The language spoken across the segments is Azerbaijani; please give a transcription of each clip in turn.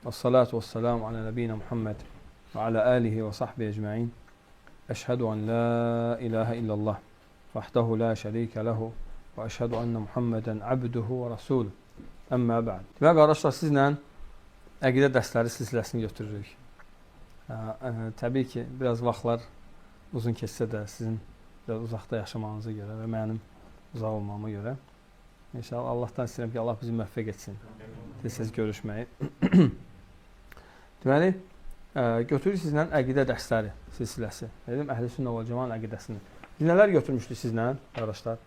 Əssalatu vəssalamu alə nəbiyyina Muhammed və alə alihi və sahbihi ecmaîn. Əşhədu an la ilahə illallah vahdahu la şərikə ləhu və əşhədu ənə Muhammedən abduhu və rasuluh. Əmmə bə'd. Və qardaşlar, sizlə əqidə dərsləri silsiləsini götürürük. Təbii ki, biraz vaxtlar uzun keçsə də sizin biraz uzaqda yaşamağınıza görə və mənim uzaq olmama görə İnşallah Allahdan istəyirəm ki, Allah bizi müvəffəq etsin. Siz görüşməyi. Deməli, götürürük sizlə əqidə dərsləri silsiləsi. Dedim, Əhl-i Sünnə və Cəmaətin əqidəsini. Biz nələr götürmüşdük sizlə, qardaşlar?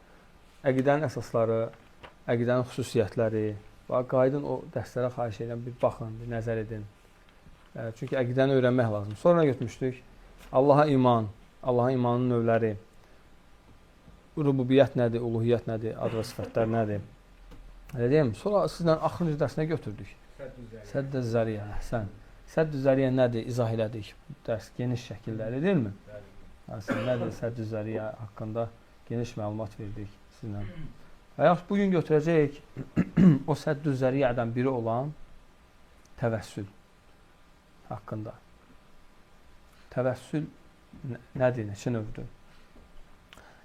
Əqidənin əsasları, əqidənin xüsusiyyətləri və qayıdın o dərslərə xahiş edirəm, bir baxın, bir nəzər edin. Çünki əqidəni öyrənmək lazım. Sonra götürmüşdük Allaha iman, Allaha imanın növləri, rububiyyət nədir, uluhiyyət nədir, ad və sifətlər nədir? Elə deyim, sonra sizlə axırıncı dərsinə götürdük. Sədd-i Zəriyə, əhsən. Sədd-i Zəriyə nədir, izah elədik. Dərs geniş şəkildə, elə deyilmi? Nədir Sədd-i Zəriyə haqqında geniş məlumat verdik sizlə. Və yaxud bugün götürəcəyik o Sədd-i Zəriyədən biri olan təvəssül haqqında. Təvəssül nədir, neçə növdür?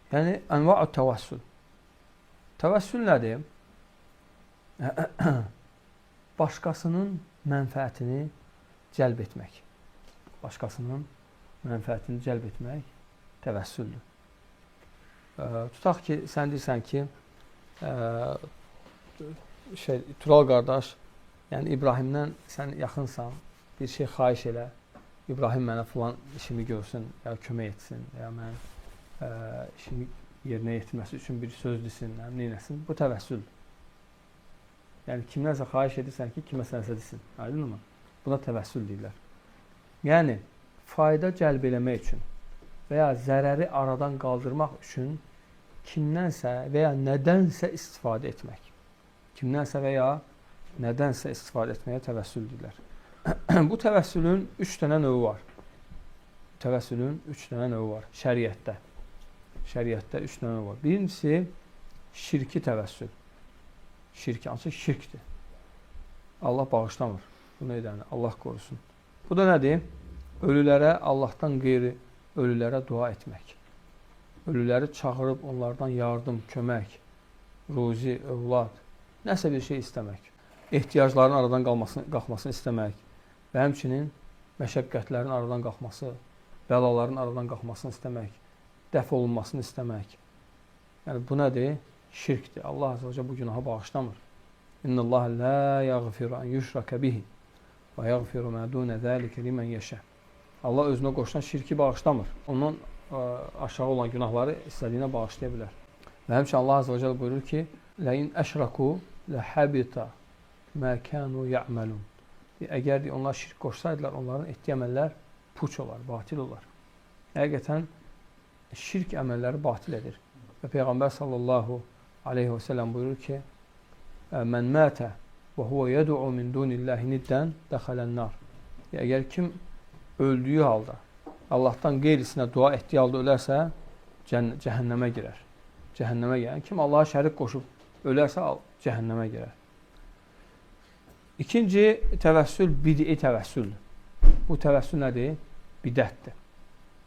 Yəni, ənva-ü təvəssül. Təvəssül nədir? Başqasının mənfəətini cəlb etmək. Başqasının mənfəətini cəlb etmək təvəssüldür. Tutaq ki, sən deyirsən ki, Tural qardaş, yəni İbrahimdən sən yaxınsan, bir şey xahiş elə, İbrahim mənə filan işimi görsün, ya kömək etsin, ya mən işimi yerinə yetirməsi üçün bir söz desin, neynəsin, bu təvəssüldür. Yəni, kimlərsə xahiş edirsən ki, kiməsə nəsə desin, aydın mı? Buna təvəssül deyirlər. Yəni, fayda cəlb eləmək üçün və ya zərəri aradan qaldırmaq üçün kimdənsə və ya nədənsə istifadə etmək. Kimdənsə və ya nədənsə istifadə etməyə təvəssül deyirlər. Bu təvəssülün 3 dənə növü var. Təvəssülün 3 dənə növü var şəriətdə. Şəriətdə 3 dənə növü var. Birincisi, şirki təvəssül. Şirki, ancaq şirkdir. Allah bağışlamır. Bunu edəni, Allah qorusun. Bu da nədir? Ölülərə, Allahdan qeyri ölülərə dua etmək. Ölüləri çağırıb onlardan yardım, kömək, ruzi, övlad, nəsə bir şey istəmək. Ehtiyacların aradan qalxmasını istəmək və həmçinin məşəqqətlərin aradan qalxması, bəlaların aradan qalxmasını istəmək, dəf olunmasını istəmək. Yəni, bu nədir? Şirkdir. Allah Azə və Cəllə bu günaha bağışlamır. İnnəllaha la yəğfiru an yüşrəkə bihi və yəğfiru mə dunə zəlikə limən yəşə. Allah özünə qoşulan şirki bağışlamır. Ondan aşağı olan günahları istədiyinə bağışlaya bilər. Və həmçinin Allah Azə və Cəllə buyurur ki, Ləin əşrəku ləhəbita mə kənu yə'məlun. Əgər onlar şirk qoşsaydılar, onların etdiyi əməllər puç olar, batil olar. Həqiqətən, şirk əməlləri batil edir. Və Peyğəmbər sallallahu aleyhi və səlləm buyurur ki, Mən mətə və huvə yəd'u min dunillahi niddən dəxələn nar. Əgər kim öldüyü halda, Allahdan qeyrisinə dua etdiyi halda ölərsə, cəhənnəmə girər. Cəhənnəmə girər. Kim Allaha şərik qoşub ölərsə, cəhənnəmə girər. İkinci təvəssül bid'i təvəssüldür. Bu təvəssül nədir? Bidətdir.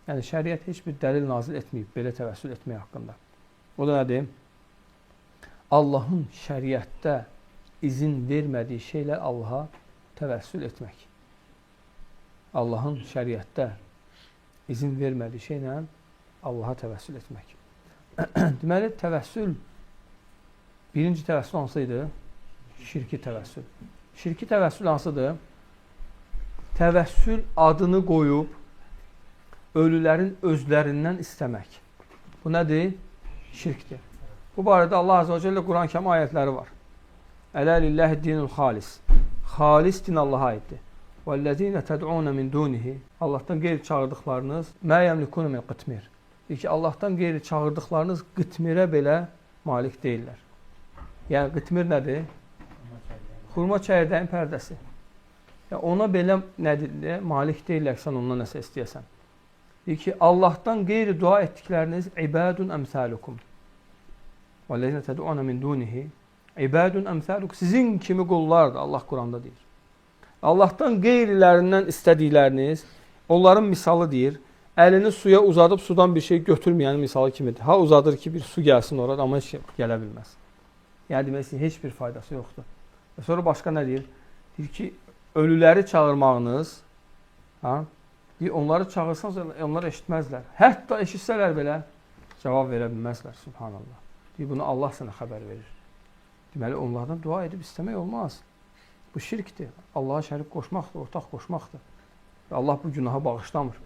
Yəni, şəriət heç bir dəlil nazil etməyib belə təvəssül etmək haqqında. O da nədir? Allahın şəriətdə izin vermədiyi şeylə Allaha təvəssül etmək. Allahın şəriətdə izin vermədiyi şeylə Allaha təvəssül etmək. Deməli, təvəssül, birinci təvəssül hansıydı? Şirki təvəssül. Şirki təvəssül hansıdır? Təvəssül adını qoyub ölülərin özlərindən istəmək. Bu nədir? Şirkdir. Bu barədə Allah Azə və Cəllə Quran-Kərim ayətləri var. Ələ lilləhi dinul xalis. Xalis din Allaha aiddir. Vəllezîne təd'ûne min dûnihi. Allahdan qeyri çağırdıqlarınız mə yəmlikûne min qitmir. Deyir ki, Allahdan qeyri çağırdıqlarınız qitmirə belə malik deyirlər. Yəni, qitmir nədir? Xurma çəyirdəyin pərdəsi. Yəni, ona belə nədir? Malik deyirlər ki, sən ondan nəsə istəyəsən. Deyir ki, Allahdan qeyri dua etdikləriniz ibadun əmsəlukum. وَالَّذِينَ تَدْعُونَ مِنْ دُونِهِ عِبَادٌ أَمْثَالُكُمْ. Sizin kimi qullardır, Allah Quranda deyir. Allahdan qeyrilərindən istədikləriniz, onların misalı deyir, əlini suya uzadıb sudan bir şey götürməyən misalı kimidir. Ha uzadır ki, bir su gəlsin orada, amma heç gələ bilməz. Yəni demək heç bir faydası yoxdur. Və sonra başqa nə deyir? Deyir ki, ölüləri çağırmağınız, deyir, onları çağırsanız onlar eşitməzlər. Hətta eşitsələr belə cavab verə bilməzlər. Subhanallah. Deyir, bunu Allah sənə xəbər verir. Deməli, onlardan dua edib istəmək olmaz. Bu şirkdir. Allaha şərik qoşmaqdır, ortaq qoşmaqdır. Və Allah bu günahı bağışlamır.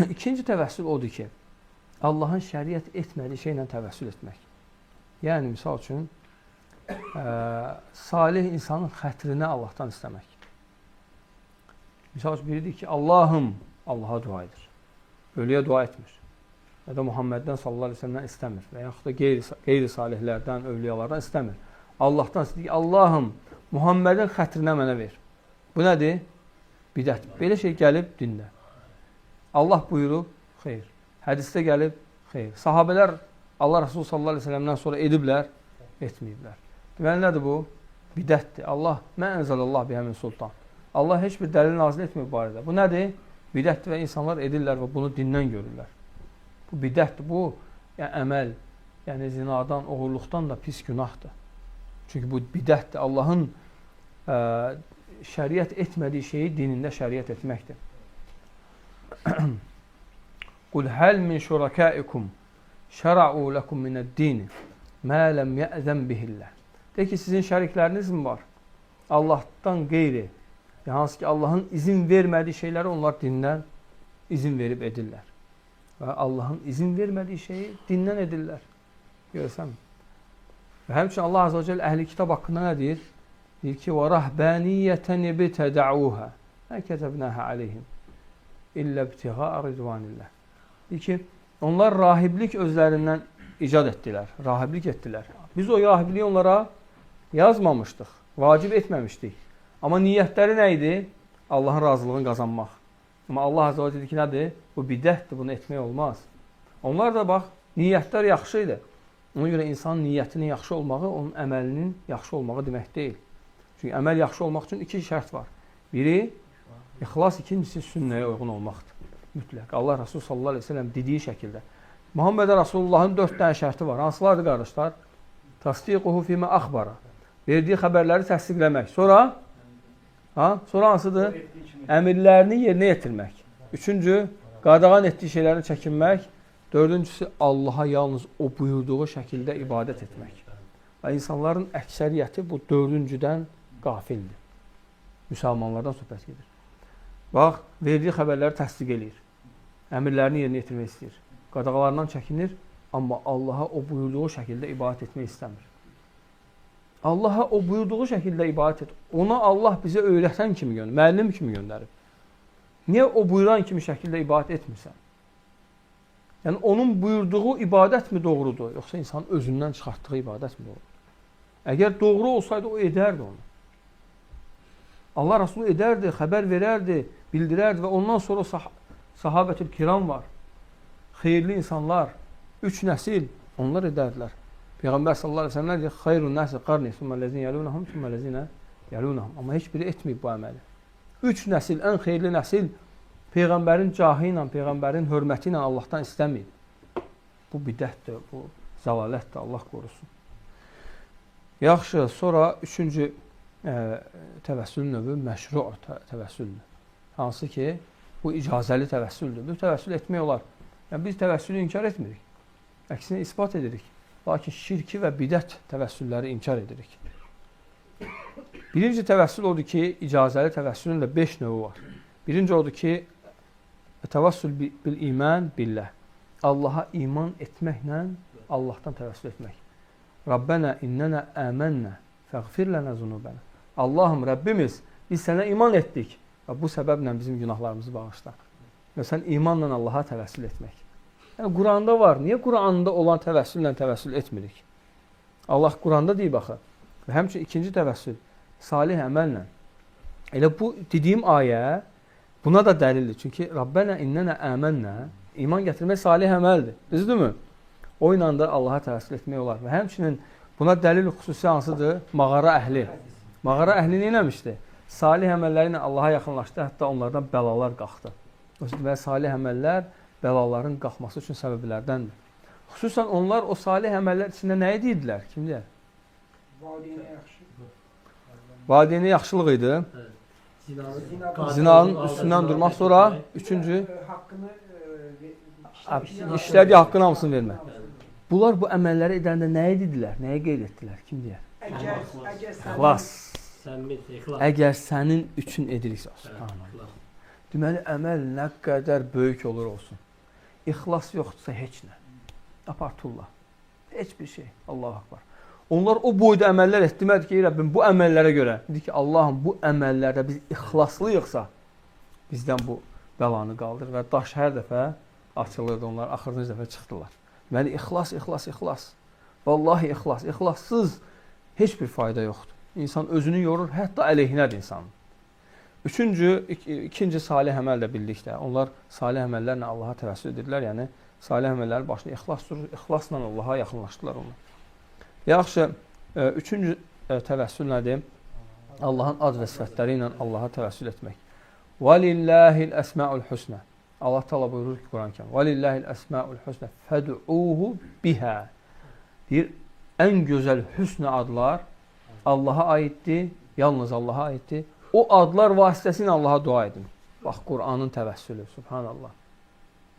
İkinci təvəssül odur ki, Allahın şəriət etmədiyi şeylə təvəssül etmək. Yəni, misal üçün, salih insanın xətrinə Allahdan istəmək. Misal üçün, biri deyir ki, Allahım, Allaha dua edir. Ölüyə dua etmir. Ya da Muhammeddən sallallahu aleyhi ve sellemdən istəmir. Və yaxud da qeyri-salihlərdən, övliyalardan istəmir. Allahdan istəyir ki, Allahım, Muhammedin xətrinə mənə ver. Bu nədir? Bidət. Belə şey gəlib dində. Allah buyurub, xeyr. Hədisdə gəlib, xeyr. Sahabələr Allah Resulü sallallahu aleyhi ve sellemdən sonra ediblər, etməyiblər. Deməli, nədir bu? Bidətdir. Allah, mən ənzəlallah bihəmin sultan. Allah heç bir dəlil nazil etmir bu barədə. Bu nədir? Bidətdir və insanlar edirlər və bunu dindən görürlər. Bu bidətdir. Bu, yəni əməl, yəni zinadan, oğurluqdan da pis günahdır. Çünki bu bidətdir. Allahın şəriət etmədiyi şeyi dinində şəriət etməkdir. Qul həl min şurakaikum şəra'u lakum minəd-din mə ləm yəzən bihillah. De ki, sizin şərikləriniz mi var? Allahdan qeyri, hansı ki, Allahın izin vermədiyi şeyləri onlar dindən izin verib edirlər. Və Allahın izin vermədiyi şeyi dindən edirlər. Görürsən mi? Və həmçinin Allah Azze və Celle əhl-i kitab haqqında nə deyir? Deyir ki, وَرَهْبَانِيَّةً بِتَدَعُوهَا مَا كَتَبْنَاهَا عَلَيْهِمْ إِلَّا ابْتِغَاءَ رِضْوَانِ اللّٰهِ. Deyir ki, onlar rahiblik özlərindən icad etdilər, rahiblik etdilər. Biz o rahibliyi onlara yazmamışdıq, vacib etməmişdik. Amma niyyətləri nə idi? Allahın razılığını qazanmaq. Amma Allah Azze və Celle dedi ki, nədir? Bu bidətdir, bunu etmək olmaz. Onlar da bax, niyyətlər yaxşı idi. Ona görə insanın niyyətinin yaxşı olmağı, onun əməlinin yaxşı olmağı demək deyil. Çünki əməl yaxşı olmaq üçün iki şərt var. Biri, ixlas, ikincisi sünnəyə uyğun olmaqdır. Mütləq. Allah Resulü sallallahu aleyhi ve sellem dediyi şəkildə. Muhammedə Resulullahın 4 dənə şərti var. Hansılardır, qardaşlar? Tasdiquhu fimə axbara. Verdiyi xəbərləri təsdiqləmək. Sonra hansıdır? Əmirlərini yerinə yetirmək. Üçüncü, qadağan etdiyi şeylərini çəkinmək. Dördüncüsü, Allaha yalnız o buyurduğu şəkildə ibadət etmək. Və insanların əksəriyyəti bu dördüncüdən qafildir. Müsəlmanlardan söhbət gedir. Bax, verdiyi xəbərləri təsdiq edir. Əmirlərini yerinə yetirmək istəyir. Qadağalarından çəkinir, amma Allaha o buyurduğu şəkildə ibadət etmək istəmir. Allaha o buyurduğu şəkildə ibadət et. Ona Allah bizə öyrətən kimi göndərib, müəllim kimi göndərib. Niyə o buyuran kimi şəkildə ibadət etmirsən? Yəni, onun buyurduğu ibadət mi doğrudur, yoxsa insanın özündən çıxartdığı ibadət mi doğrudur? Əgər doğru olsaydı, o edərdi onu. Allah Resulü edərdi, xəbər verərdi, bildirərdi və ondan sonra sahabətül kiram var. Xeyirli insanlar, 3 nəsil, onlar edərdilər. Peyğəmbər sallallahu aleyhi ve sellem deyir, xeyrun nəsi qarni, sümmələzini yəlunəhum, sümmələzinə yəlunəhum. Amma heç biri etməyib bu əməli. 3 nəsil, ən xeyirli nəsil, Peyğəmbərin cahı ilə, Peyğəmbərin hörməti ilə Allahdan istəməyib. Bu bidətdir, bu zəlalətdir, Allah qorusun. Yaxşı, sonra 3-cü təvəssül növü məşru təvəssüldür. Hansı ki, bu icazəli təvəssüldür. Bu təvəssül etmək olar. Yəni, biz təvəssülü inkar etmirik. Əksinə isbat edirik. Lakin şirki və bidət təvəssülləri inkar edirik. Birinci təvəssül odur ki, icazəli təvəssülün də 5 növü var. Birinci odur ki, təvəssül bil iman billah. Allaha iman etməklə Allahdan təvəssül etmək. Rabbənə innənə əmənnə fəğfir lənə zunubənə. Allahım, Rəbbimiz, biz sənə iman etdik və bu səbəblə bizim günahlarımızı bağışla. Və sən imanla Allaha təvəssül etmək. Yəni, Quranda var. Niyə Quranda olan təvəssüllə təvəssül etmirik? Allah Quranda deyib axı. Və həmçinin ikinci təvəssül, salih əməllə. Elə bu dediyim ayə buna da dəlildir. Çünki Rabbənə innənə əmənnə, iman gətirmək salih əməldir. Düzdürmü? O ilə də Allaha təvəssül etmək olar. Və həmçinin buna dəlil xüsusi hansıdır? Mağara əhli. Mağara əhli nə eləmişdi? salih əməlləri ilə Allaha yaxınlaşdı, hətta onlardan bəlalar qalxdı. Və salih əməllər bəlaların qalxması üçün səbəblərdəndir. Xüsusən onlar o salih əməllər içində nə edirdilər? Kim deyər? Valideynə yaxşılıq idi. Zinanın üstündən durmaq, sonra üçüncü işlədiyi haqqın hamısını vermək. Bunlar bu əməlləri edəndə nə edirdilər? Nəyə qeyd etdilər? Kim deyər? İxlas. Əgər sənin üçün ediriksə. Deməli, əməl nə qədər böyük olur olsun. İxlas yoxdursa heç nə. Apartullah. Heç bir şey. Allah-u Akbar. Onlar o boyda əməllər etdi. Demədi ki, Rəbbim bu əməllərə görə. Dedi ki, Allahım bu əməllərdə biz ixlaslıyıqsa bizdən bu bəlanı qaldır. Və daş hər dəfə açılırdı onlar. Axırıncı dəfə çıxdılar. Deməli, ixlas, ixlas, ixlas. Vallahi ixlas. İxlassız heç bir fayda yoxdur. İnsan özünü yorur, hətta əleyhinədir insanın. İkinci salih əməl də bildikdə. Onlar salih əməllərlə Allaha təvəssül edirlər. Yəni, salih əməllərin başına ixlas durur. İxlasla Allaha yaxınlaşdılar onlar. Yaxşı, üçüncü təvəssül nədir? Allahın ad və sifətləri ilə Allaha təvəssül etmək. وَلِلَّهِ الْأَسْمَاءُ الْحُسْنَى Allah Teala buyurur ki, Quran-Kərim وَلِلَّهِ الْأَسْمَاءُ الْحُسْنَى فَدْعُوهُ بِهَا Deyir, ən gözəl hüsnə adlar Allaha aiddir, yalnız Allaha aiddir. O adlar vasitəsilə Allaha dua edin. Bax, Quranın təvəssülü, subhanallah.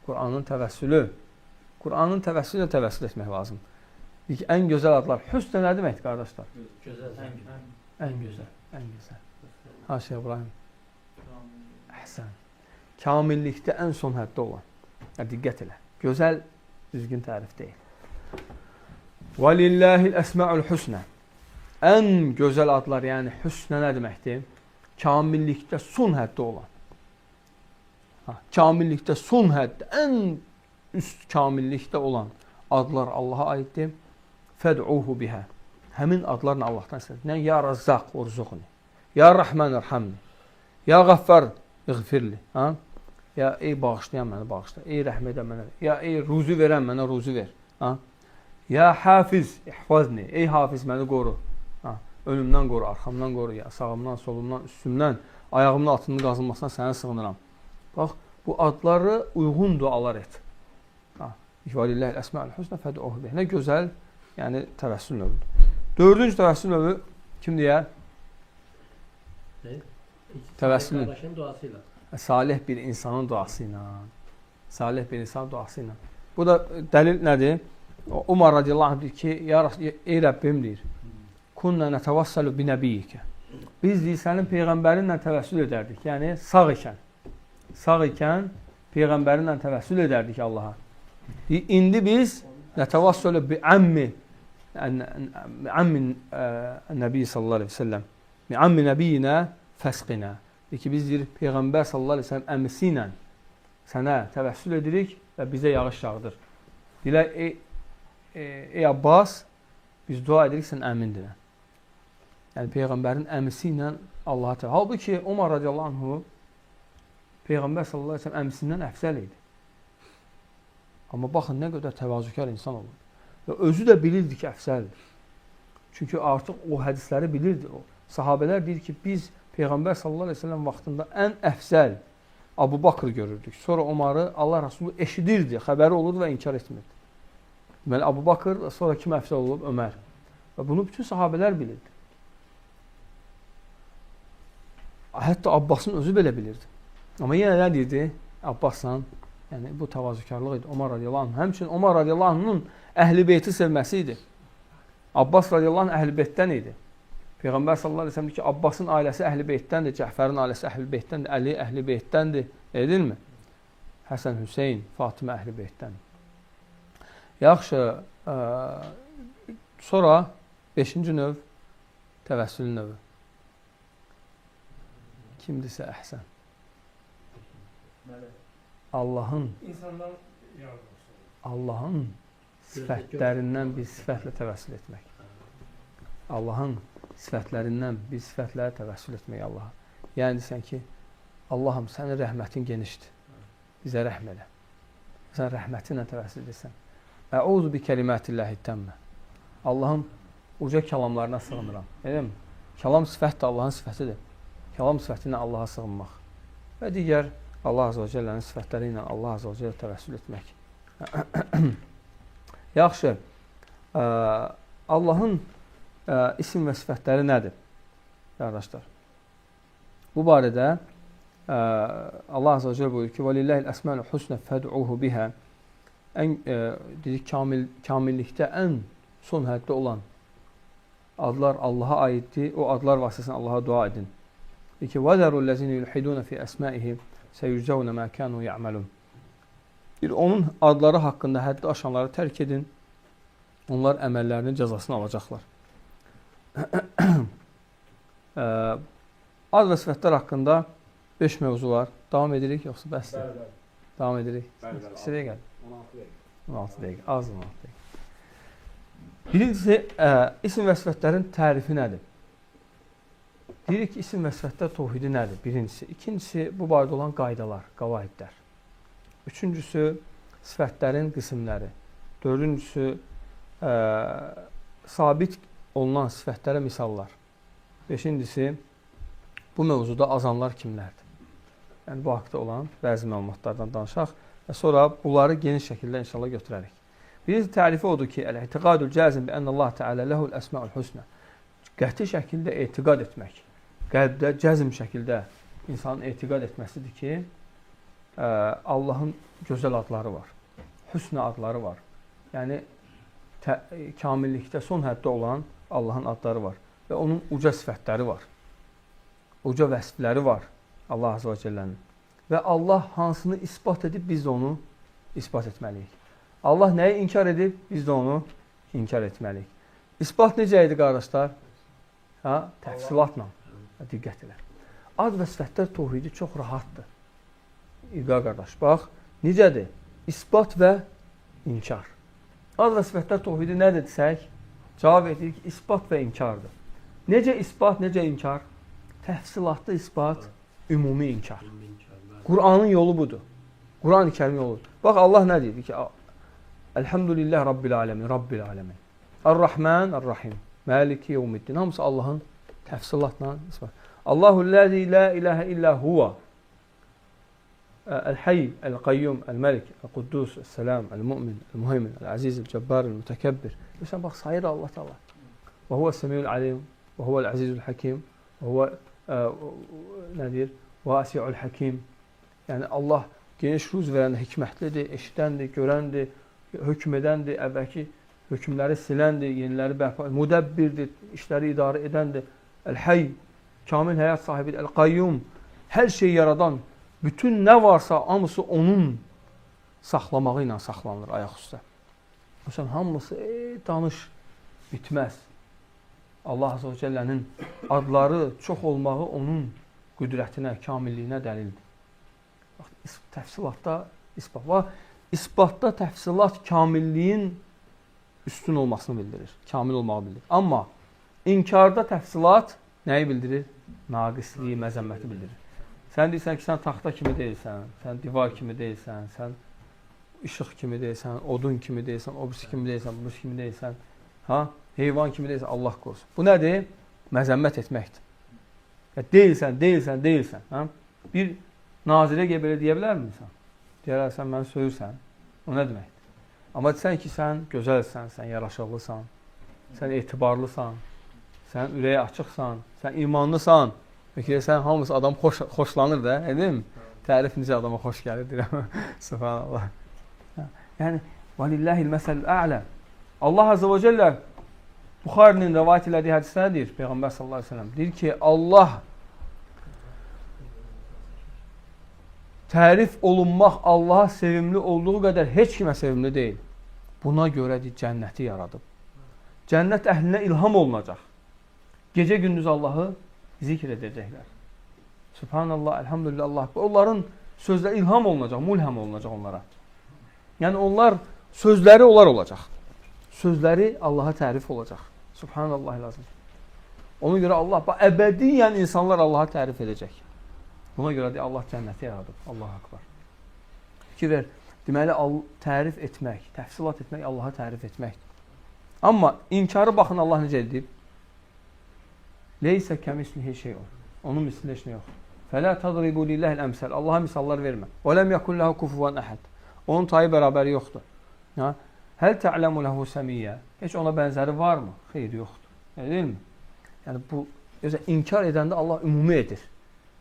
Quranın təvəssülü. Quranın təvəssülü təvəssül etmək lazım. Deyir ki, ən gözəl adlar. Hüsnə nə deməkdir, qardaşlar? Ən gözəl, ən gözəl. Ha, Şeyh İbrahim. Əhsən. Kamillikdə ən son həddə olan. Diqqət elə. Gözəl, düzgün tərif deyil. وَلِلَّهِ الْأَسْمَاءُ الْحُسْنَى Ən gözəl adlar, yəni hüsnə nə deməkdir? Kamillikdə son həddə olan. Kamillikdə son həddə, ən üst kamillikdə olan adlar Allaha aiddir. فَدْعُوهُ بِهَا Həmin adlarla Allahdan istədir. Ya Razzaq, urzuqni. Ya Rahman, irhamni. Ya Qaffar, iğfirli. Ya ey bağışlayan mənə bağışla. Ey rəhm edən mənə. Ya ey ruzi verən mənə ruzi ver. Ya Hafiz, ihfazni. Ey Hafiz, məni qoru. Önümdən qoru, arxamdan qoru. Ya sağımdan, solumdan, üstümdən, ayağımın altının qazılmasına sənə sığınıram. Bax, bu adları uyğun dualar et. İhvalilləhi əsma'ul husnə fəd'uhu bih. Nə gözəl, yəni təvəssül növüdür. Dördüncü təvəssül növü kim deyər? Təvəssülün. Salih bir insanın duası ilə. Salih bir insanın duası ilə. Bu da dəlil nədir? Umar radiyallahu anh deyir ki, ey Rəbbim deyir, Kunnə nətəvəssəlu binəbiyyikə. Biz deyir, sənin Peyğəmbərinlə təvəssül edərdik. Yəni, sağ ikən Peyğəmbərinlə təvəssül edərdik Allaha. İndi biz nətəvəssəlu bi'ammi Nəbi sallallahu aleyhi ve sellem bi'ammi nəbiyyinə fəsqinə. Deyir ki, biz deyir, Peyğəmbər sallallahu aleyhi ve sellem əmisi ilə sənə təvəssül edirik və bizə yağış yağdır. Deyirlər, ey Abbas, biz dua edirik, sən əmindir. Yəni, Peyğəmbərin əmisi ilə Allaha təvəssül. Halbuki, Umar radiyallahu anhu Peyğəmbər sallallahu aleyhi ve sellem əmisindən əfzəl idi. Amma baxın, nə qədər təvazükar insan olur. Və özü də bilirdi ki, əfzəldir. Çünki artıq o hədisləri bilirdi. Sahabələr deyir ki, biz Peyğəmbər sallallahu aleyhi ve sellem vaxtında ən əfzəl Abu Bakr görürdük. Sonra Umarı Allah Rasulü eşidirdi, xəbəri olurdu və inkar etmirdi. Deməli, Abu Bakr, sonra kim əfzəl olub? Ömər. Və bunu bütün sahabələr bilirdi. Hətta Abbasın özü belə bilirdi. Amma yenə nə deyirdi? Abbasla, yəni bu təvazükarlıq idi. Umar radiyallahu anh. Həmçinin Umar radiyallahu anh'ın əhl-i beyti sevməsi idi. Abbas radiyallahu anh əhl-i beytdən idi. Peyğəmbər sallallahu aleyhi ve sellem ki, Abbasın ailəsi əhl-i beytdəndir, Cəfərin ailəsi əhl-i beytdəndir, Əli əhl-i beytdəndir. Edilmi? Həsən, Hüseyin, Fatimə əhl-i beytdəndir. Yaxşı, sonra 5-ci növ təvəssül növü. Kimdirsə əhsən. Allahın sifətlərindən bir sifətlə təvəssül etmək. Allahın sifətlərindən bir sifətlə təvəssül etmək Allaha. Yəni desən ki, Allahım, sənin rəhmətin genişdir. Bizə rəhm elə. Sən rəhmətinlə təvəssül edirsən. Əuzu bi kəlimətilləhi təmmə. Allahın uca kəlamlarına sığınıram. Eləmi? Kəlam sifət də Allahın sifətidir. kəlam sifəti ilə Allaha sığınmaq və digər Allah Azə və Cəllənin sifətləri ilə Allah Azə və Cəllə təvəssül etmək. Yaxşı, Allahın isim və sifətləri nədir, qardaşlar? Bu barədə Allah Azə və Cəllə buyurur ki, وَلِلَّهِ الْأَسْمَانُ حُسْنَ فَدْعُوهُ بِهَا dedik, kamillikdə ən son həddə olan adlar Allaha aiddir. O adlar vasitəsilə Allaha dua edin. Ki, وَذَرُوا الَّذِينَ يُلْحِدُونَ فِي أَسْمَائِهِ سَيُجْزَوْنَ مَا كَانُوا يَعْمَلُونَ. Onun adları haqqında həddi aşanları tərk edin. Onlar əməllərinin cəzasını alacaqlar. Ad və sifətlər haqqında 5 mövzu var. Davam edirik, yoxsa bəsdir? Davam edirik. Sirəyə gəl. 16 dəqiqə. Az 16 dəqiqə. Birincisi, isim və sifətlərin tərifi nədir? Deyirik ki, isim və sifətlər təvhidi nədir? Birincisi. İkincisi, bu barədə olan qaydalar, qavaidlər. Üçüncüsü, sifətlərin qismləri. Dördüncüsü, sabit olunan sifətlərə misallar. Beşincisi, bu mövzuda azanlar kimlərdir? Yəni, bu haqda olan bəzi məlumatlardan danışaq və sonra bunları geniş şəkildə inşallah götürərik. Birinci tərifi odur ki, əl-i'tiqadul cəzim bi ənəllah Teala lehul əsmaul husna. Qəti şəkildə etiqad etmək. Qəlbdə cəzm şəkildə insanın etiqad etməsidir ki, Allahın gözəl adları var. Hüsnə adları var. Yəni, kamillikdə son həddə olan Allahın adları var. Və onun uca sifətləri var. Uca vəsfləri var Allah Azə və Cəllənin. Və Allah hansını isbat edib, biz də onu isbat etməliyik. Allah nəyi inkar edib, biz də onu inkar etməliyik. İsbat necə idi, qardaşlar? Təfsilatla. Diqqət elə. Ad və sifətlər təvhidi çox rahatdır. İlqa qardaş, bax, necədir? İsbat və inkar. Ad və sifətlər təvhidi nədir desək? Cavab edirik ki, isbat və inkardır. Necə isbat, necə inkar? Təfsilatlı isbat, ümumi inkar. Qur'anın yolu budur. Quran-ı Kərim yoludur. Bax, Allah nə deyir ki, Elhamdülillah Rabbil aləmin, Rabbil aləmin. Ar-Rahman, Ar-Rahim. Maliki yevmiddin. Hamısı Allahın təfsilatla ispat. Allahu-ləzi la ilahə illə huva. El-Hayy, El-Qayyum, El-Məlik, El-Quddus, El-Səlam, El-Mu'min, El-Muhaymin, El-Aziz, El-Cəbbar, El-Mütəkəbbir. Sən bax, sayır Allah Teala. Və huvə səmiyul alim, və huvə el-Azizul Hakim, və huvə nə deyir? Vasi'ul Hakim. Yəni Allah geniş ruz verən hikmətlidir, eşidəndir, görəndir, hökm edəndir, əvvəlki hökmləri siləndir, yeniləri bərpa, müdəbbirdir, işləri idarə edəndir. El-Hayy, kamil həyat sahibidir. El-Qayyum, hər şeyi yaradan, bütün nə varsa hamısı onun saxlamağı ilə saxlanılır ayaq üstə. Məsələn, hamısı danış, bitməz. Allah Azə və Cəllənin adları çox olmağı onun qüdrətinə, kamilliyinə dəlildir. Təfsilatda isbat var. İsbatda təfsilat kamilliyin üstün olmasını bildirir. Kamil olmağı bildirir. Amma inkarda təfsilat nəyi bildirir? Naqisliyi, məzəmməti bildirir. Sən deyirsən ki, sən taxta kimi deyilsən, sən divar kimi deyilsən, sən işıq kimi deyilsən, odun kimi deyilsən, obüs kimi deyilsən, buz kimi deyilsən, heyvan kimi deyilsən, Allah qorusun. Bu nədir? Məzəmmət etməkdir. Deyilsən, deyilsən, deyilsən. Bir nazirə belə deyə bilərmi insan? Deyərsən, məni söyürsən. O nə deməkdir? Amma desən ki, sən gözəlsən, sən yaraşıqlısan, sən etibarlısan, sən ürəyə açıqsan, sən imanlısan. Peki, sən hamısı adam xoşlanır da, edin? Tərif necə adama xoş gəlir, deyirəm. Subhanallah. Yəni, vəlilləhil məsəl ə'lə. Allah Azə və Cəllə Buxarinin rəvayət elədiyi hədisdə deyir, Peyğəmbər sallallahu aleyhi ve sellem, deyir ki, Allah tərif olunmaq Allaha sevimli olduğu qədər heç kimə sevimli deyil. Buna görə deyir, cənnəti yaradıb. Cənnət əhlinə ilham olunacaq. Gecə gündüz Allahı zikr edəcəklər. Subhanallah, elhamdülillah, Allah. Onların sözləri ilham olunacaq, mulham olunacaq onlara. Yəni onlar, sözləri onlar olacaq. Sözləri Allaha tərif olacaq. Subhanallah lazım. Ona görə Allah, əbədiyyən insanlar Allaha tərif edəcək. Buna görə deyir, Allah cənnəti yaradıb. Allah akbar. Fikir ver, deməli, tərif etmək, təfsilat etmək, Allaha tərif etməkdir. Amma inkarı baxın Allah necə edib? Leysə kəmislihi şeyun. Onun misli heç nə yoxdur. Fələ tadribu lilləhil əmsəl. Allaha misallar vermə. Və ləm yəkun ləhu kufuvan əhəd. Onun tayı bərabəri yoxdur. Ha? Həl tə'ləmu ləhu səmiyyə. Heç ona bənzəri varmı? Xeyr, yoxdur. Deyilmi? Yəni bu inkar edəndə Allah ümumi edir.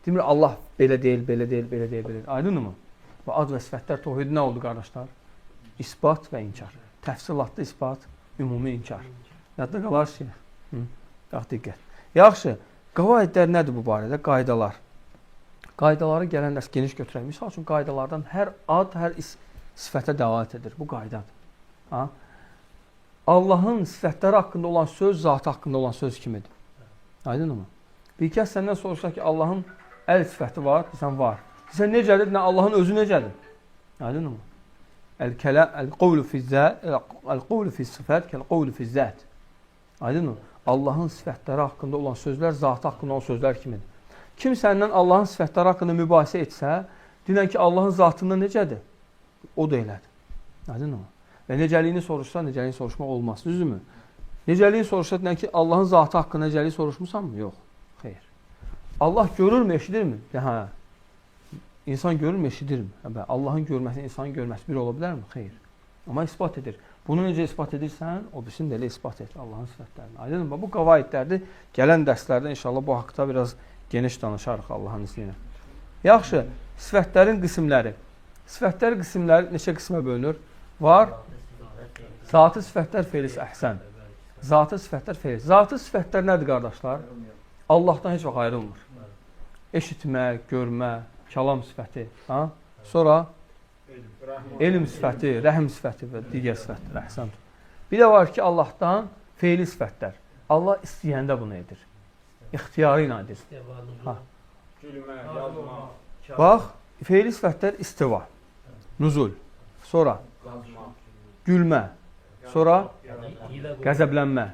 Demir Allah belə deyil, belə deyil, belə deyil, belə deyil. Aydınmı? Və ad və sifətlər təvhid nə oldu qardaşlar? İsbat və inkar. Təfsilatlı isbat, ümumi inkar. Yadda qalar şey. Bax diqqət. Yaxşı, qavaidlər nədir bu barədə? Qaydalar. Qaydaları gələn dərs geniş götürək. Misal üçün qaydalardan hər ad, hər sifətə dəlalət edir. Bu qaydadır. Ha? Allahın sifətləri haqqında olan söz, zatı haqqında olan söz kimidir? Aydınmı? Bir kəs səndən soruşsa ki, Allahın əl sifəti var, sən var. Sən necədir? Nə Allahın özü necədir? Aydınmı? Əl-qovlu fiz-sifət, kəl-qovlu fiz-zət. Aydınmı? Allahın sifətləri haqqında olan sözlər, zatı haqqında olan sözlər kimidir? Kim səndən Allahın sifətləri haqqında mübahisə etsə, dinən ki, Allahın zatında necədir? O da elədir. Aydınmı? Və necəliyini soruşsa, necəliyini soruşmaq olmaz. Düzdürmü? Necəliyini soruşsa, dinən ki, Allahın zatı haqqında necəliyi soruşmursanmı? Yox. Xeyr. Allah görürmü, eşidirmi? Hə. İnsan görürmü, eşidirmi? Allahın görməsi, insanın görməsi bir ola bilərmi? Xeyr. Amma ispat edir. Bunu necə ispat edirsən, o birisini də elə ispat et Allahın sifətlərini. Aydınmı? Bu qavaidlərdir. Gələn dərslərdə inşallah bu haqda biraz geniş danışarıq Allahın izni ilə. Yaxşı, sifətlərin qismləri. Sifətlər qismləri neçə qismə bölünür? Var. Zatı sifətlər, felis, əhsən. Zatı sifətlər, felis. Zatı sifətlər nədir qardaşlar? Allahdan heç vaxt ayrılmır. Eşitmək, görmə, kəlam sifəti. Ha? Sonra elm sifəti, rəhm sifəti və digər sifətlər. Əhsən. Bir də var ki, Allahdan feili sifətlər. Allah istəyəndə bunu edir. İxtiyarı ilə edir. Ha. Bax, feili sifətlər istiva, nuzul, sonra gülmə, sonra qəzəblənmə,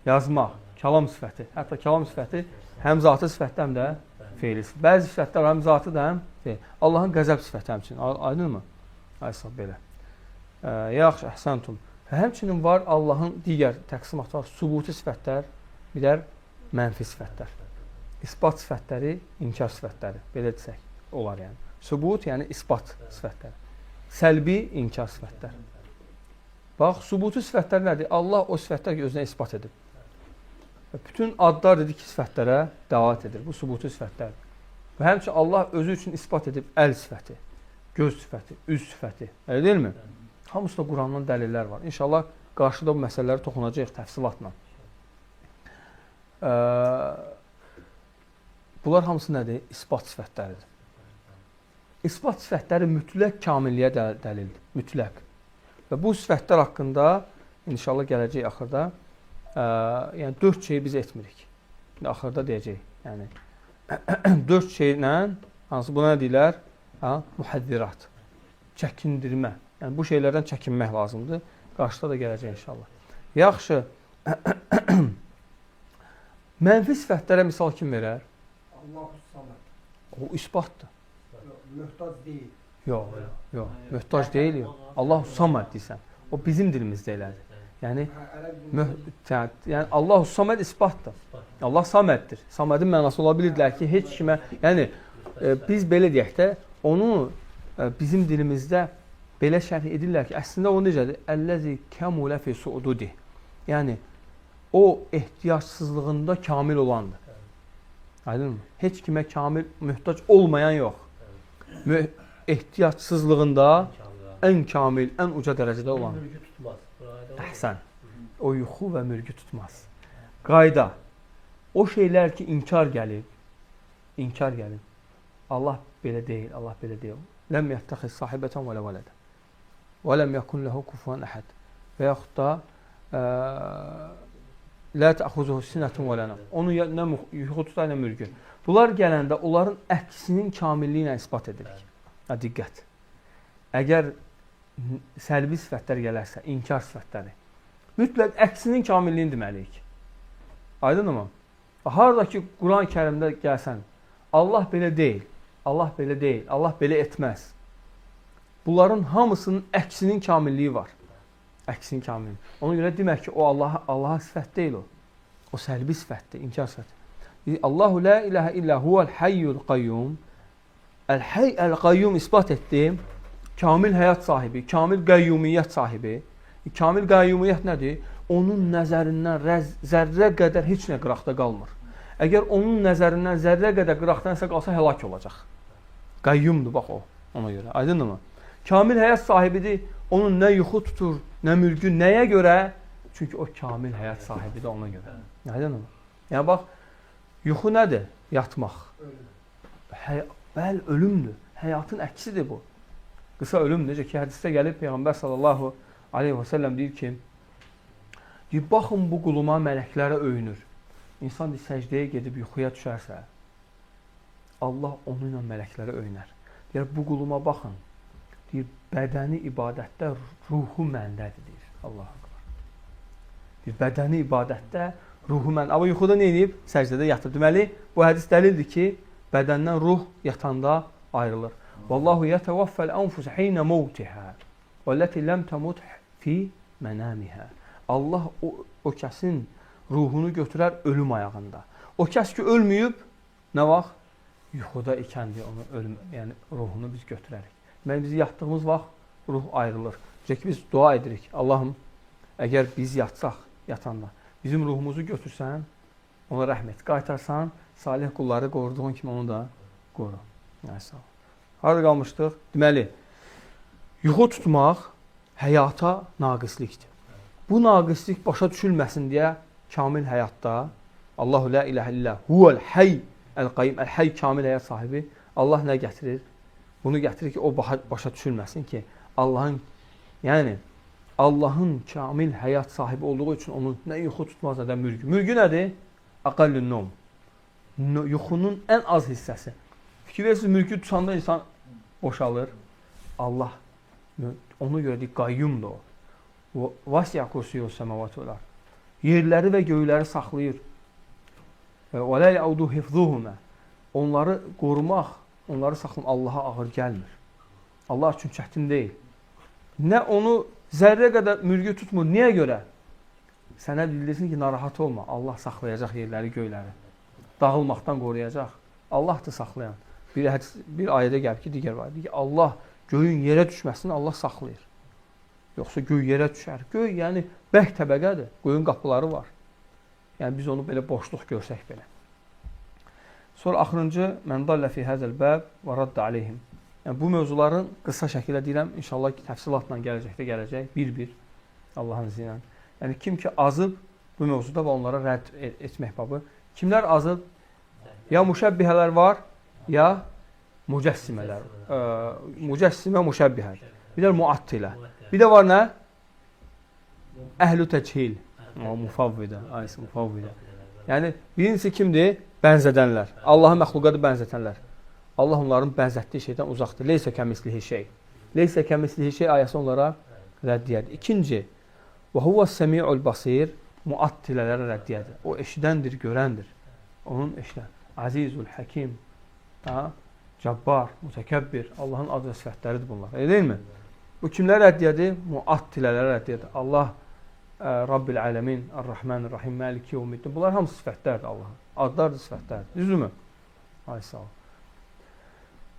yazmaq, kəlam sifəti. Hətta kəlam sifəti həm zatı sifətdə, həm də feili sifət. Bəzi sifətlər həm zatı da həm feil. Allahın qəzəb sifəti həmçinin. Aydınmı? Aysaq belə. Yaxşı, əhsəntum. Həmçinin var Allahın digər təqsimatı var. Subuti sifətlər, bir də mənfi sifətlər. İsbat sifətləri, inkar sifətləri. Belə desək olar yəni. Subut yəni isbat sifətləri. Səlbi inkar sifətlər. Bax, subuti sifətlər nədir? Allah o sifətlər özünə isbat edib. Bütün adlar dedi ki, sifətlərə dəlalət edir. Bu subuti sifətlərdir. Və həmçinin Allah özü üçün isbat edib əl sifəti, göz sifəti, üz sifəti. Elə deyilmi? Hamısında Qurandan dəlillər var. İnşallah qarşıda bu məsələləri toxunacaq təfsilatla. Bunlar hamısı nədir? İsbat sifətləridir. İsbat sifətləri mütləq kamilliyə dəlildir. Mütləq. Və bu sifətlər haqqında inşallah gələcək axırda yəni 4 şeyi biz etmirik. Axırda deyəcək. Yəni 4 şeylə hansı buna nə deyirlər? Muhəddirat. Çəkindirmə. Yəni bu şeylərdən çəkinmək lazımdır. Qarşıda da gələcək inşallah. Yaxşı. Mənfi sifətlərə misal kim verər? Allahu Samad. O isbatdır. Möhtac deyil. Yox. Möhtac deyil. Allahu Samad deyirsən. O bizim dilimizdə elədir. Yəni Allahu Samad isbatdır. Allah Saməddir. Samədin mənası ola bilirlər ki, heç kimə, yəni biz belə deyək də, onu bizim dilimizdə belə şərh edirlər ki, əslində o necədir? Əlləzi kəmulə fi suududi. Yəni o ehtiyacsızlığında kamil olandır. Aydınmı? Heç kimə kamil, möhtac olmayan yox. Ehtiyacsızlığında ən kamil, ən uca dərəcədə olandır. Əhsən. O yuxu və mürgü tutmaz. Qayda. O şeylər ki, inkar gəlib. Allah belə deyil, Allah belə deyil. Ləm yəttəxiz sahibətən və lə vələdə. Və ləm yəkun ləhu kufuvan əhəd. Və yaxud da lə təxuzuhu sinətun və lənəm. Onu nə yuxu tutar, nə mürgü. Bunlar gələndə onların əksinin kamilliyi ilə isbat edirik. Diqqət. Əgər səlbi sifətlər gələrsə, inkar sifətləri, mütləq əksinin kamilliyini deməliyik. Aydınmı? Harada ki, Quran-ı Kərimdə gəlsən, Allah belə deyil, Allah belə deyil, Allah belə etməz. Bunların hamısının əksinin kamilliyi var. Əksinin kamilliyi. Ona görə demək ki, o Allaha sifət deyil o. O səlbi sifətdir, inkar sifətdir. Allahu la ilahe illa huvel hayyul qayyum. El-hayy el-qayyum isbat etdi. Kamil həyat sahibi, kamil qayyumiyyət sahibi. Kamil qayyumiyyət nədir? Onun nəzərindən zərrə qədər heç nə qıraqda qalmır. Əgər onun nəzərindən zərrə qədər qıraqdan isə qalsa həlak olacaq. Qayyumdur bax o, ona görə. Aydınmı? Kamil həyat sahibidir. Onun nə yuxu tutur, nə mülkü, nəyə görə? Çünki o kamil həyat sahibidir ona görə. Aydınmı? Yəni bax, yuxu nədir? Yatmaq. Bəli, ölümdür. Həyatın əksidir bu. Qısa ölüm, necə ki, hədisdə gəlib Peyğəmbər sallallahu aleyhi və səlləm deyir ki, baxın bu quluma mələklərə öyünür. İnsan səcdəyə gedib yuxuya düşərsə, Allah onu ilə mələklərə öyünər. Deyir, bu quluma baxın, deyir, bədəni ibadətdə, ruhu məndədir, deyir. Allah akbar. Deyir, bədəni ibadətdə, ruhu məndədir. Amma yuxuda nə edib? Səcdədə yatıb. Deməli, bu hədis dəlildir ki, bədəndən ruh yatanda ayrılır. Vallahu yətəvaffəl ənfus hinə mevtihə vəlləti ləm təmut fi mənəmihə. Allah o kəsin ruhunu götürər ölüm ayağında. O kəs ki, ölməyib, nə vaxt? Yuxuda ikəndir onu ölüm, yəni ruhunu biz götürərik. Deməli, biz yatdığımız vaxt ruh ayrılır. Necə ki, biz dua edirik. Allahım, əgər biz yatsaq, yatanda, bizim ruhumuzu götürsən, ona rəhmət qaytarsan, salih qulları qoruduğun kimi onu da qoru. Sağ ol. Harada qalmışdıq? Deməli, yuxu tutmaq həyata naqislikdir. Bu naqislik başa düşülməsin deyə kamil həyatda Allahu la ilahe illə huvel hayy el-qayyum, el-hayy kamil həyat sahibi Allah nə gətirir? Bunu gətirir ki, o başa düşülməsin ki, Allahın kamil həyat sahibi olduğu üçün onun nə yuxu tutmaz, nə də mürgü. Mürgü nədir? Aqallun nom. Yuxunun ən az hissəsi. Fikir verirsiniz, mürgü tutanda insan boşalır. Allah onu görə deyir, qayyumdur o. Vasiya kursiyu səmavat olar. Yerləri və göyləri saxlayır. Və la yaudu hifzuhuma. Onları qorumaq, onları saxlamaq Allaha ağır gəlmir. Allah üçün çətin deyil. Nə onu zərrə qədər mürgü tutmur. Niyə görə? Sənə bildirsin ki, narahat olma. Allah saxlayacaq yerləri, göyləri. Dağılmaqdan qoruyacaq. Allahdır saxlayan. Bir ayədə gəlir ki, digər var. Deyir ki, Allah göyün yerə düşməsini Allah saxlayır. Yoxsa göy yerə düşər. Göy, yəni, bərk təbəqədir. Göyün qapıları var. Yəni, biz onu belə boşluq görsək belə. Sonra axırıncı, mən dallə fi həzəl bəb və raddə aleyhim. Yəni, bu mövzuların qısa şəkildə deyirəm, inşallah ki, təfsilatla gələcək, bir-bir, Allahın izni ilə. Yəni, kim ki azıb bu mövzuda və onlara rədd etmək babı. Kimlər azıb? Ya müşəbbihələr var, ya mücəssimələr. Mücəssimə, müşəbbihə. Bir də muattilə. Bir də var nə? Əhl-ü təchil. Mufavvidə. Aysi mufavvidə. Yəni, birincisi kimdir? Bənzədənlər. Allahı məxluqadı bənzətənlər. Allah onların bənzətdiyi şeydən uzaqdır. Leysə kəmislihi şey. Leysə kəmislihi şey ayəsi onlara rəddiyədir. İkinci, və huvə səmi'ul basir, muattilələrə rəddiyədir. O eşidəndir, görəndir. Onun eşidən. Azizul Həkim, Cabbar, Mütəkəbbir. Allahın ad və sifətləridir bunlar. Deyilmi? Bu kimlər rəddiyədir? Muattilələrə rəddiyədir. Allah, Rabbil Aləmin, Ar-Rahman, Ar-Rahim, Məliki, Yevmiddin. Bunlar hamısı sifətlərdir Allahın. Adlardır, sifətlərdir. Düzdürmü? Ay sağ ol.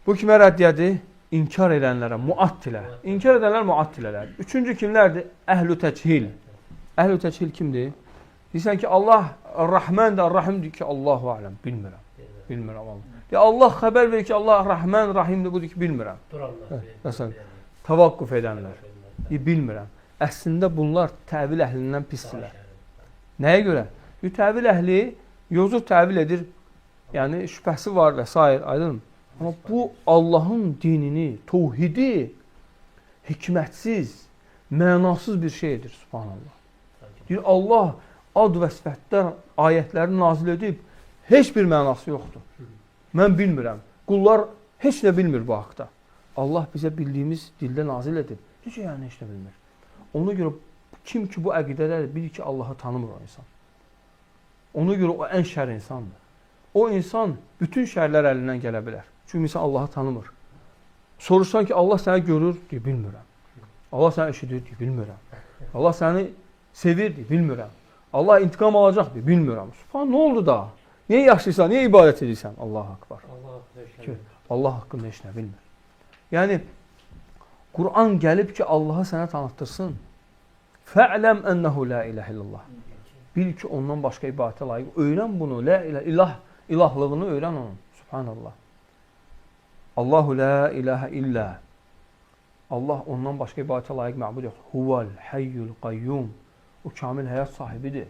Bu kimə rəddiyədir? İnkar edənlərə, muattilə. İnkar edənlər muattilələr. Üçüncü kimlərdir? Əhl-ü təchil. Əhl-ü təchil kimdir? Deyirsən ki, Allah Ar-Rahmandır, Ar-Rahim deyir ki, Allahu aləm, bilmirəm. Bilmirəm Allah. Allah xəbər verir ki, Allah Rahman, Rahimdir, bu deyir ki, bilmirəm. Tavaqquf edənlər. Bilmirəm. Əslində bunlar təvil əhlindən pisdirlər. Nəyə görə? Təvil əhli yozur təvil edir, yəni şübhəsi var və s. Aydın. Amma bu Allahın dinini, tövhidi hikmətsiz, mənasız bir şeydir. Subhanallah. Deyir, Allah ad və sifətlər ayətləri nazil edib, heç bir mənası yoxdur. Mən bilmirəm. Qullar heç nə bilmir bu haqda. Allah bizə bildiyimiz dildə nazil edib. Necə yəni heç nə bilmir? Ona görə kim ki bu əqidələr bilir ki, Allahı tanımır o insan. Ona görə o ən şər insandır. O insan bütün şərlər əlindən gələ bilər. Çünki insan Allahı tanımır. Soruşsan ki, Allah səni görür, deyir, bilmirəm. Allah səni eşidir, deyir, bilmirəm. Allah səni sevir, deyir, bilmirəm. Allah intiqam alacaq, deyir, bilmirəm. Subhan, nə oldu da? Niyə yaşayırsan? Niyə ibadət edirsən? Allahu akbar. Allah Allah haqqında heç nə bilmir. Yəni Quran gəlib ki, Allahı sənə tanıtdırsın. Fə'ləm ənəhu la ilahə illallah. Bil ki, ondan başqa ibadətə layiq. Öyrən bunu. La ilah, ilahlığını öyrən onun. Subhanallah. Allahu la ilahə illə. Allah ondan başqa ibadətə layiq məbud yoxdur. Huval hayyul qayyum. O kamil həyat sahibidir.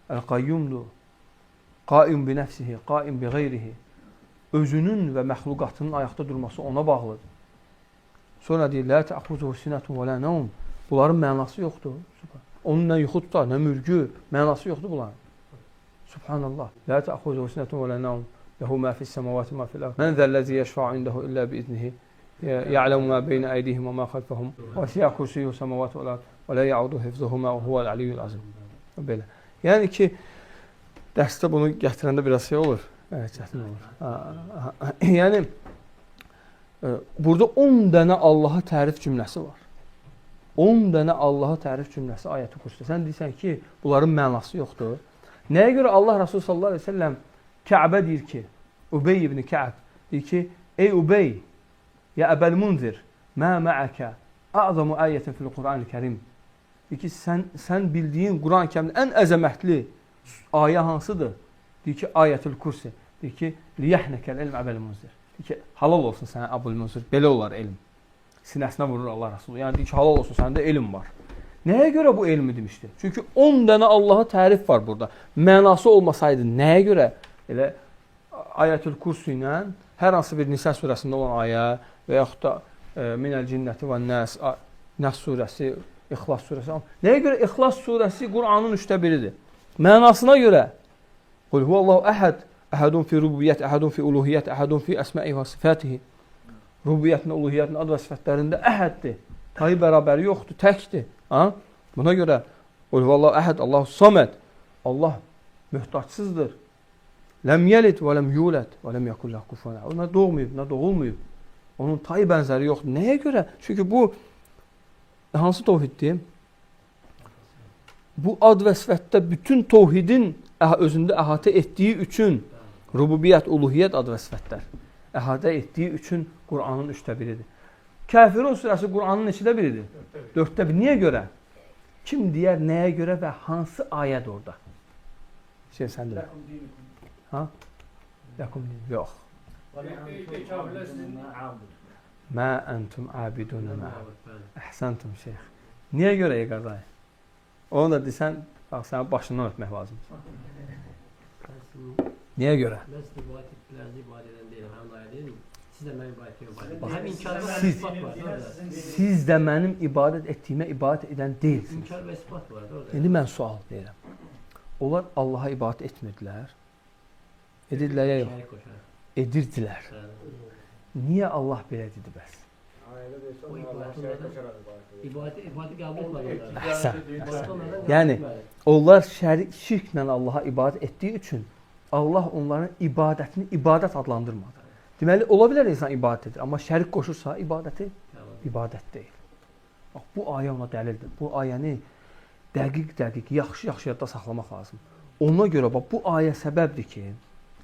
El-qayyumdur. Qaim bi nəfsihi, qaim bi qeyrihi. Özünün və məxluqatının ayaqda durması ona bağlıdır. Sonra deyir, la ta'xuzuhu sinatun və la nawm. Bunların mənası yoxdur. Onun nə yuxu tutar, nə mürgü, mənası yoxdur bunların. Subhanallah. La ta'xuzuhu sinatun və la nawm. Ləhu ma fis-semavati ma fil-ard. Mən zəllazi yəşfa'u indehu illə biiznihi. Ya'lamu ma beyne eydihim və ma xalfahum. Vəsi'a kursiyyu semavati vəl-ard və la ya'udu hifzuhuma və huvel-aliyyul azim. Belə. Yəni ki, dərsdə bunu gətirəndə biraz şey olur. Evet, çətin olur. Yəni burada 10 dənə Allaha tərif cümləsi var. 10 dənə Allaha tərif cümləsi ayəti kursda. Sən deyirsən ki, bunların mənası yoxdur. Nəyə görə Allah Resulü sallallahu əleyhi və səlləm Kəbə deyir ki, Ubey ibn Kəb deyir ki, ey Ubey, ya Əbəl Munzir, mə məəkə a'zamu ayətin fil Qur'an-ı-Kərim. Deyir ki, sən bildiyin Quran-ı-Kərimdə ən əzəmətli ayə hansıdır? Deyir ki, ayətül kursi. Deyir ki, liyəhnəkəl elm Əbəl Munzir. Deyir ki, halal olsun sənə Əbəl Munzir. Belə olar elm. Sinəsinə vurur Allah Resulü. Yəni deyir ki, halal olsun səndə elm var. Nəyə görə bu elmi demişdi? Çünki 10 dənə Allaha tərif var burada. Mənası olmasaydı nəyə görə? Elə ayətül kursu ilə hər hansı bir Nisa surəsində olan ayə və yaxud da Minəl cinnəti və Nəs surəsi, İxlas surəsi. Nəyə görə İxlas surəsi Quranın 1/3-idir? Mənasına görə. Qul huvallahu əhəd, əhədun fi rububiyyət, əhədun fi uluhiyyət, əhədun fi əsmə'i və sifətihi. Rububiyyətin, uluhiyyətin ad və sifətlərində əhəddir. Tayı bərabəri yoxdur, təkdir. Buna görə Qul huvallahu əhəd, Allahu saməd. Allah möhtaçsızdır. Ləm yəlid və ləm yulət və ləm yəkulləh kufuwan əhəd. Ona doğmayıb, nə doğulmayıb. Onun tayı bənzəri yoxdur. Nəyə görə? Çünki bu hansı təvhiddir? Bu ad və sifətdə bütün təvhidin özündə əhatə etdiyi üçün rububiyyət, uluhiyyət ad və sifətlər əhatə etdiyi üçün Quranın 1/3-idir. Kafirun surəsi Quranın neçədə biridir? 4də 1. Niyə görə? Kim deyər, nəyə görə və hansı ayədir orada? Şey sən deyir. Ha? Yakum deyir. Yox. Mə əntum abidunə mə. Əhsəntum şeyx. Niyə görə qardaş? Onu da desən, bax, sənin başından ötmək lazımdır. Niyə görə? Mən sizə ibadət edən deyiləm, həmin ayə deyilmi? Siz də mənim ibadətimi ibadət edən. Həm inkar və ispat var. Siz də mənim ibadət etdiyimə ibadət edən deyilsiniz. İnkar və ispat var. İndi mən sual deyirəm. Onlar Allaha ibadət etmirdilər. Edirdilər ya yox? Edirdilər. Niyə Allah belə dedi bəs? O ibadəti qəbul etməlidir. Əhsən. Yəni, onlar şirklə Allaha ibadət etdiyi üçün Allah onların ibadətini ibadət adlandırmadı. Deməli, ola bilər insan ibadət edir, amma şərik qoşursa ibadət deyil. Bax, bu ayə ona dəlildir. Bu ayəni dəqiq, yaxşı yadda saxlamaq lazım. Ona görə, bax, bu ayə səbəbdir ki,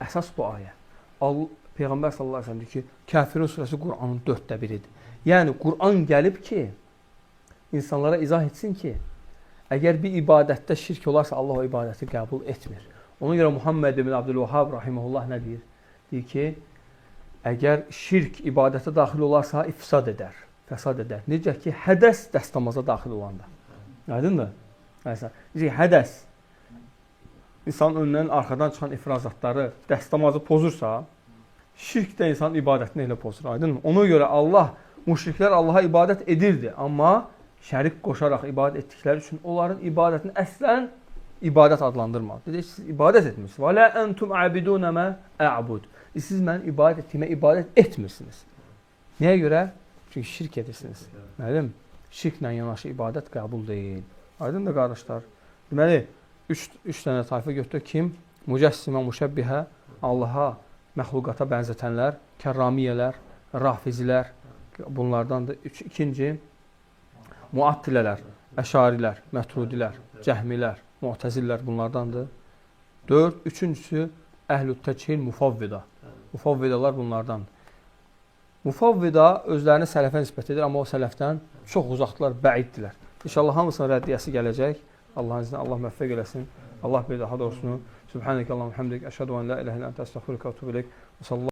əsas bu ayə. Peyğəmbər sallallahu əleyhi və səlləm deyir ki, Kafirun surəsi Quranın 1/4-idir. Yəni, Quran gəlib ki, insanlara izah etsin ki, əgər bir ibadətdə şirk olarsa, Allah o ibadəti qəbul etmir. Ona görə Muhammed ibn Abdülvahhab rahimehullah nə deyir? Deyir ki, əgər şirk ibadətə daxil olarsa, ifsad edər, fəsad edər. Necə ki, hədəs dəstəmaza daxil olanda. Aydındır? Məsələn, necə ki, hədəs insanın önündən arxadan çıxan ifrazatları dəstəmazı pozursa, şirk də insanın ibadətini elə pozur. Aydınmı? Ona görə müşriklər Allaha ibadət edirdi, amma şərik qoşaraq ibadət etdikləri üçün onların ibadətini əslən ibadət adlandırmadı. Dedi, siz ibadət etmirsiniz. Və lə əntum abidunə mə ə'bud. Siz mənim ibadət etdiyimə ibadət etmirsiniz. Nəyə görə? Çünki şirk edirsiniz. Məlim, şirklə yanaşı ibadət qəbul deyil. Aydın da qardaşlar. Deməli, üç dənə tayfa götür. Kim? Mücəssimə, müşəbbihə, Allaha, məxluqata bənzətənlər, kərramiyyələr, rafizilər, bunlardandır. İkinci, muattilələr, əşarilər, mətrudilər, cəhmilər, mu'təzillər bunlardandır. 4. Üçüncüsü, əhlü təchil mufavvida. Mufavvidalar bunlardan. Mufavvida özlərini sələfə nisbət edir, amma o sələfdən çox uzaqdılar, bəiddirlər. İnşallah hamısının rəddiyəsi gələcək. Allahın izni, Allah müvəffəq eləsin. Allah bir daha doğrusunu. Subhanəkə Allahumma hamdik. Əşhədu en la ilahe illə ente estağfiruke və etûbü ileyk.